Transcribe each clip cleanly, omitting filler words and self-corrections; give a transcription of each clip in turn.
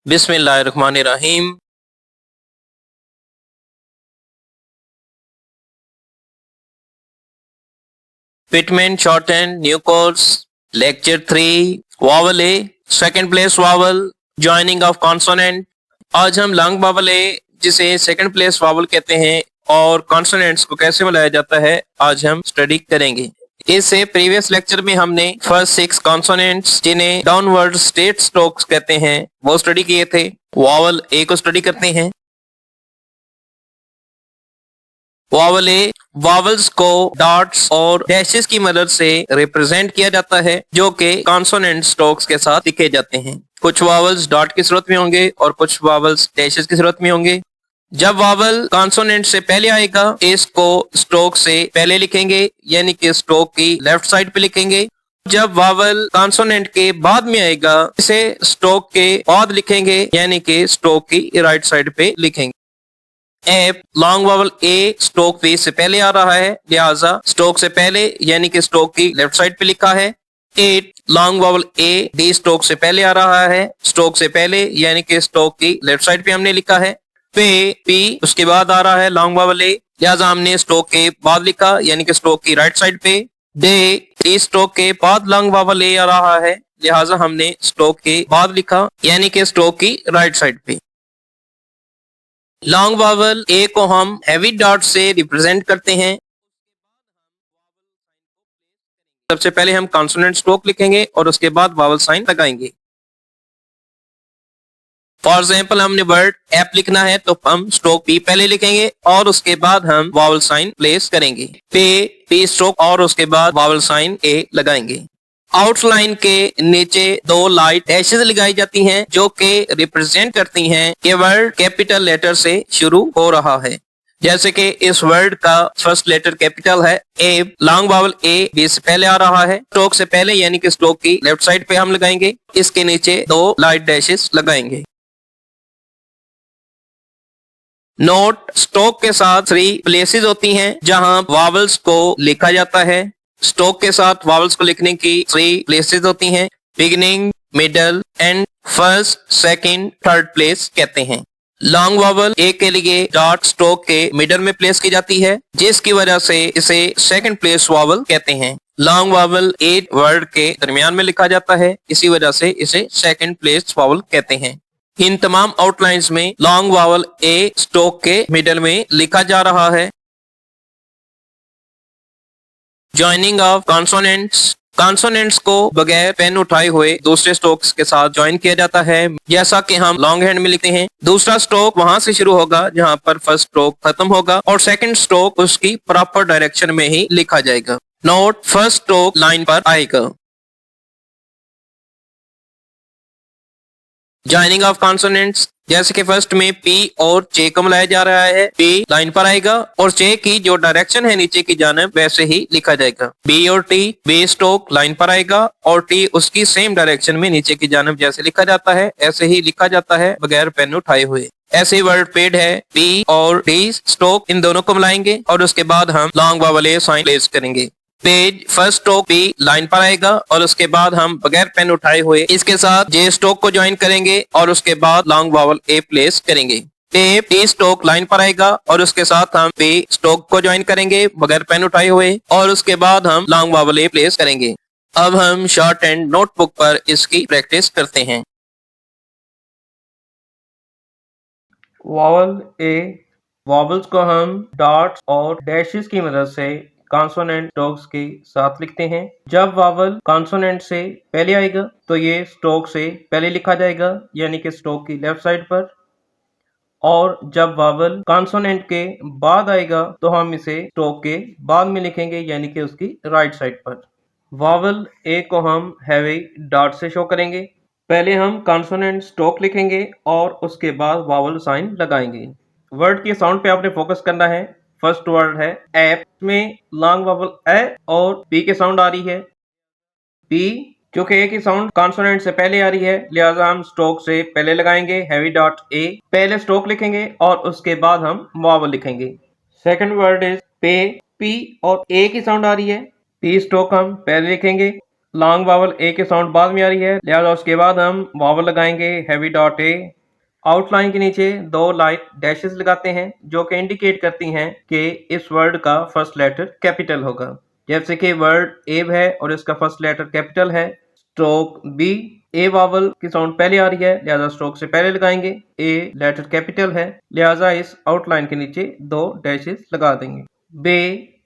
बिस्मिल्लाहिर्रहमानिर्रहीम। Pitman shortened new course lecture 3 vowel A second place vowel joining of consonant। आज हम long vowel ए जिसे second place vowel कहते हैं और कॉन्सोनेंट्स को कैसे मिलाया जाता है आज हम स्टडी करेंगे। इससे प्रीवियस लेक्चर में हमने फर्स्ट 6 कॉन्सोनेंट्स जिन्हें डाउनवर्ड स्टेट स्ट्रोक्स कहते हैं वो स्टडी किए थे। वावल ए को स्टडी करते हैं। वावल ए वावल्स को डॉट्स और डैशेस की मदद से रिप्रेजेंट किया जाता है जो कि कॉन्सोनेंट स्ट्रोक्स के साथ लिखे जाते हैं। कुछ वावल्स डॉट की सूरत में होंगे और कुछ वावल्स डैशेस की सूरत में होंगे। जब वावल कॉन्सोनेंट से पहले आएगा इसको स्ट्रोक से पहले लिखेंगे यानी कि स्ट्रोक की लेफ्ट साइड पे लिखेंगे। जब वावल कॉन्सोनेंट के बाद में आएगा इसे स्ट्रोक के बाद लिखेंगे यानी कि स्ट्रोक की राइट साइड पे लिखेंगे। Ape long vowel A stroke B से पहले आ रहा है लिहाजा स्ट्रोक से पहले यानी कि स्ट्रोक की लेफ्ट साइड पे लिखा है। Ate long vowel A D stroke से पहले आ रहा है स्ट्रोक से पहले यानी कि स्ट्रोक की लेफ्ट साइड पे हमने लिखा है। पे पी उसके बाद आ रहा है लॉन्ग वावल ए लिहाजा हमने स्ट्रोक के बाद लिखा यानी कि स्ट्रोक की राइट साइड पे। डे डी स्ट्रोक के बाद लॉन्ग वावल ए आ रहा है लिहाजा हमने स्ट्रोक के बाद लिखा यानी कि स्ट्रोक की राइट साइड पे। लॉन्ग वावल ए को हम हैवी डॉट से रिप्रेजेंट करते हैं। सबसे पहले हम कॉन्सोनेंट स्ट्रोक लिखेंगे और उसके बाद वावल साइन लगाएंगे। फॉर एग्जाम्पल हमने वर्ड एप लिखना है तो हम स्ट्रोक पी पहले लिखेंगे और उसके बाद हम वावल साइन प्लेस करेंगे। पे पी स्ट्रोक और उसके बाद वावल साइन ए लगाएंगे। आउटलाइन के नीचे 2 लाइट डैशेस लगाई जाती हैं जो कि रिप्रेजेंट करती हैं कि वर्ड कैपिटल लेटर से शुरू हो रहा है। जैसे कि इस वर्ड का फर्स्ट लेटर कैपिटल है ए। लॉन्ग वावल ए बी से पहले आ रहा है स्ट्रोक से पहले यानी कि स्ट्रोक की लेफ्ट साइड पे हम लगाएंगे। इसके नीचे 2 लाइट डैशेस लगाएंगे। नोट स्ट्रोक के साथ 3 प्लेसेस होती हैं जहां वावल्स को लिखा जाता है। स्ट्रोक के साथ वावल्स को लिखने की 3 प्लेसेस होती हैं। Beginning middle and first second third place कहते हैं। लॉन्ग वावल ए के लिए डॉट स्ट्रोक के मिडल में प्लेस की जाती है जिसकी वजह से इसे सेकंड प्लेस वावल कहते हैं। लॉन्ग वावल ए वर्ड के दरमियान में लिखा जाता है इसी वजह से इसे सेकंड प्लेस वावल कहते हैं। इन तमाम आउटलाइंस में लॉन्ग वावल ए स्ट्रोक के मिडल में लिखा जा रहा है। ज्वाइनिंग ऑफ कॉन्सोनेंट्स कॉन्सोनेंट्स को बगैर पेन उठाए हुए दूसरे स्ट्रोक्स के साथ ज्वाइन किया जाता है जैसा कि हम लॉन्ग हैंड में लिखते हैं। दूसरा स्ट्रोक वहां से शुरू होगा जहां पर फर्स्ट स्ट्रोक खत्म होगा और सेकंड स्ट्रोक उसकी प्रॉपर डायरेक्शन में ही लिखा जाएगा। नोट फर्स्ट स्ट्रोक लाइन पर आएगा। ज्वाइनिंग ऑफ कॉन्सोनेंट्स जैसे कि फर्स्ट में पी और चे को मिलाया जा रहा है। पी लाइन पर आएगा और चे की जो डायरेक्शन है नीचे की जानिब वैसे ही लिखा जाएगा। बी और टी बी स्ट्रोक लाइन पर आएगा और टी उसकी सेम डायरेक्शन में नीचे की जानिब जैसे लिखा जाता है ऐसे ही लिखा जाता है बगैर पेन उठाए हुए। ऐसे ही वर्ड पेड है पी और टी स्ट्रोक इन दोनों को मिलाएंगे और उसके बाद हम लॉन्ग वावल ए साइन प्लेस करेंगे। Page first stroke P line पर आएगा और उसके बाद हम बगैर पेन उठाए हुए इसके साथ जे स्ट्रोक को ज्वाइन करेंगे और उसके बाद लॉन्ग वावल ए प्लेस करेंगे। पे टी स्ट्रोक लाइन पर आएगा और उसके साथ हम पे स्ट्रोक को ज्वाइन करेंगे बगैर पेन उठाए हुए और उसके बाद हम लॉन्ग वावल ए प्लेस करेंगे। अब हम शॉर्ट एंड नोटबुक पर इसकी प्रैक्टिस करते हैं। वावल ए वावल्स को हम डॉट्स और डैशेस की मदद से कॉन्सोनेंट स्ट्रोक्स के साथ लिखते हैं। जब वावल कॉन्सोनेंट से पहले आएगा तो ये स्ट्रोक से पहले लिखा जाएगा यानी कि स्ट्रोक की लेफ्ट साइड पर और जब वावल कॉन्सोनेंट के बाद आएगा तो हम इसे स्ट्रोक के बाद में लिखेंगे यानी कि उसकी राइट साइड पर। वावल ए को हम हैवी डॉट से शो करेंगे। पहले हम कॉन्सोनेंट स्ट्रोक लिखेंगे और उसके बाद वावल साइन लगाएंगे। वर्ड के साउंड पे आपने फोकस करना है। फर्स्ट वर्ड है ऐप में लॉन्ग वावल ए और पी के साउंड आ रही है। पी क्योंकि ए की साउंड कॉन्सोनेंट से पहले आ रही है लिहाजा हम स्ट्रोक से पहले लगाएंगे हैवी डॉट ए। पहले स्ट्रोक लिखेंगे और उसके बाद हम वावल लिखेंगे। सेकंड वर्ड इज पे पी और ए की साउंड आ रही है। पी स्ट्रोक हम पहले लिखेंगे लॉन्ग वावल ए के साउंड बाद में आ रही है, लिहाजा उसके बाद हम वावल लगाएंगे हैवी डॉट ए। आउटलाइन के नीचे दो लाइट डैशेस लगाते हैं जो कि इंडिकेट करती हैं कि इस वर्ड का फर्स्ट लेटर कैपिटल होगा। जैसे कि वर्ड एब है और इसका फर्स्ट लेटर कैपिटल है। स्ट्रोक बी, ए वावल की साउंड पहले आ रही है, लिहाजा स्ट्रोक से पहले लगाएंगे। ए लेटर कैपिटल है, लिहाजा इस आउटलाइन के नीचे दो डैशेस लगा देंगे। बे,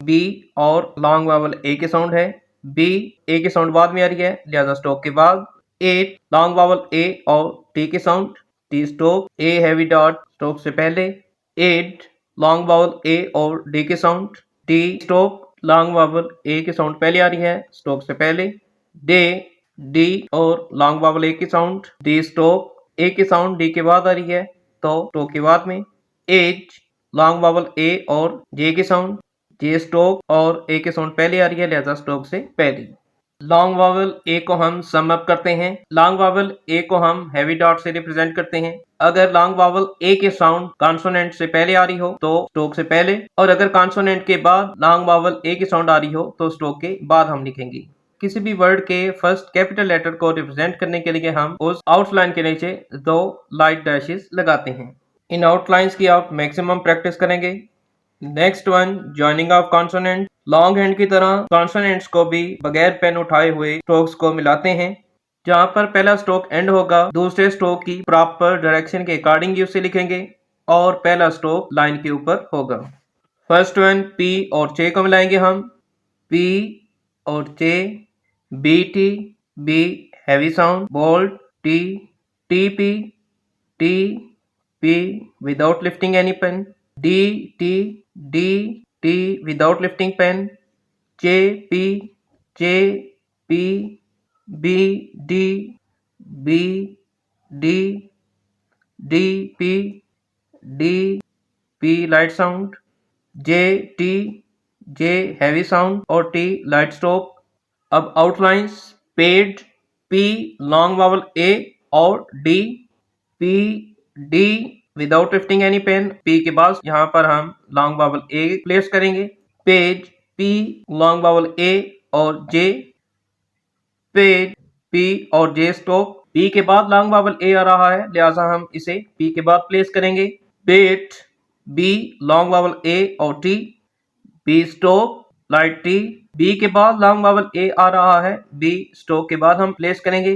बी और लॉन्ग वावल ए के साउंड है। बी, ए की साउंड बाद में आ रही है, लिहाजा स्ट्रोक के बाद। एट, लॉन्ग वावल ए और टी के sound. T stroke, A heavy dot stroke से पहले। एट, लॉन्ग वावल ए और डी के sound. D stroke, long vowel A की साउंड पहले आ रही है, स्ट्रोक से पहले। डे, डी और लॉन्ग वावल ए की साउंड। डी स्ट्रोक, ए की साउंड डी के बाद आ रही है, तो स्ट्रोक के बाद में। एज, लॉन्ग वावल ए और जे की साउंड। जे स्ट्रोक और ए की साउंड पहले आ रही है, लिहाजा स्ट्रोक से पहले। लॉन्ग वावल ए को हम सम अप करते हैं। लॉन्ग वावल ए को हम हैवी डॉट से रिप्रेजेंट करते हैं। अगर लॉन्ग वावल ए के साउंड कॉन्सोनेंट से पहले आ रही हो तो स्ट्रोक से पहले, और अगर कॉन्सोनेंट के बाद लॉन्ग वावल ए की साउंड आ रही हो तो स्ट्रोक के बाद हम लिखेंगे। किसी भी वर्ड के फर्स्ट कैपिटल लेटर को रिप्रेजेंट करने के लिए हम उस आउटलाइन के नीचे दो लाइट डैशेस लगाते हैं। इन आउटलाइंस की आप मैक्सिमम प्रैक्टिस करेंगे। Next one, joining of consonant. Long hand की तरह कॉन्सोनेंट्स को भी बगैर पेन उठाए हुए स्ट्रोक्स को मिलाते हैं। जहां पर पहला स्ट्रोक एंड होगा, दूसरे स्ट्रोक की प्रॉपर डायरेक्शन के अकॉर्डिंग उसे लिखेंगे और पहला स्ट्रोक लाइन के ऊपर होगा। फर्स्ट वन, पी और चे को मिलाएंगे हम। पी और chay, B T, B heavy sound, bold, T, T P, T P without lifting any pen, D T, D T without lifting pen, J P, J P, B D, B D, D P, D P light sound, J T, J heavy sound और T light stroke. अब outlines, paid, P long vowel A और D, P D without lifting any pen. P के बाद यहाँ पर हम long vowel a place करेंगे। Page, P long vowel A और जे। पेज, पी और जे स्ट्रोक। पी के बाद लॉन्ग वावल ए आ रहा है, लिहाजा हम इसे पी के बाद प्लेस करेंगे। Bait, B long vowel A और T, B stroke light T. B के बाद लॉन्ग वावल ए आ रहा है, बी स्ट्रोक के बाद हम प्लेस करेंगे।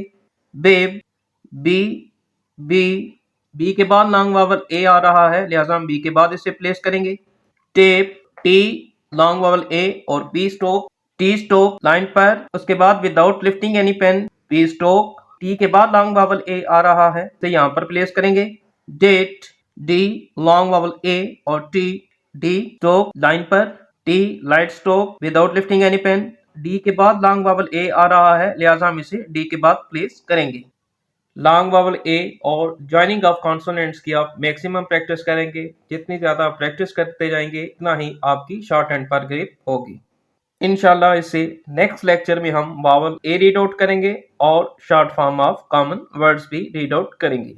बेब, बी, बी, बी के बाद लॉन्ग वावल ए आ रहा है, लिहाजा हम बी के बाद इसे प्लेस करेंगे। Tape, T long vowel A और B stroke, T stroke line पर, उसके बाद without lifting any pen, B stroke. T के बाद लॉन्ग वावल ए आ रहा है तो यहाँ पर प्लेस करेंगे। Date, D long vowel A और टी, डी स्ट्रोक लाइन पर, T light stroke without lifting any pen. D के बाद लॉन्ग वावल ए आ रहा है, लिहाजा हम इसे डी के बाद प्लेस करेंगे। लॉन्ग वावल ए और ज्वाइनिंग ऑफ कॉन्सोनेंट्स की आप मैक्सिमम प्रैक्टिस करेंगे। जितनी ज़्यादा आप प्रैक्टिस करते जाएंगे उतना ही आपकी शॉर्ट हैंड पर ग्रिप होगी। इंशाल्लाह इससे नेक्स्ट लेक्चर में हम वावल ए रीड आउट करेंगे और short form of common words भी रीड आउट करेंगे।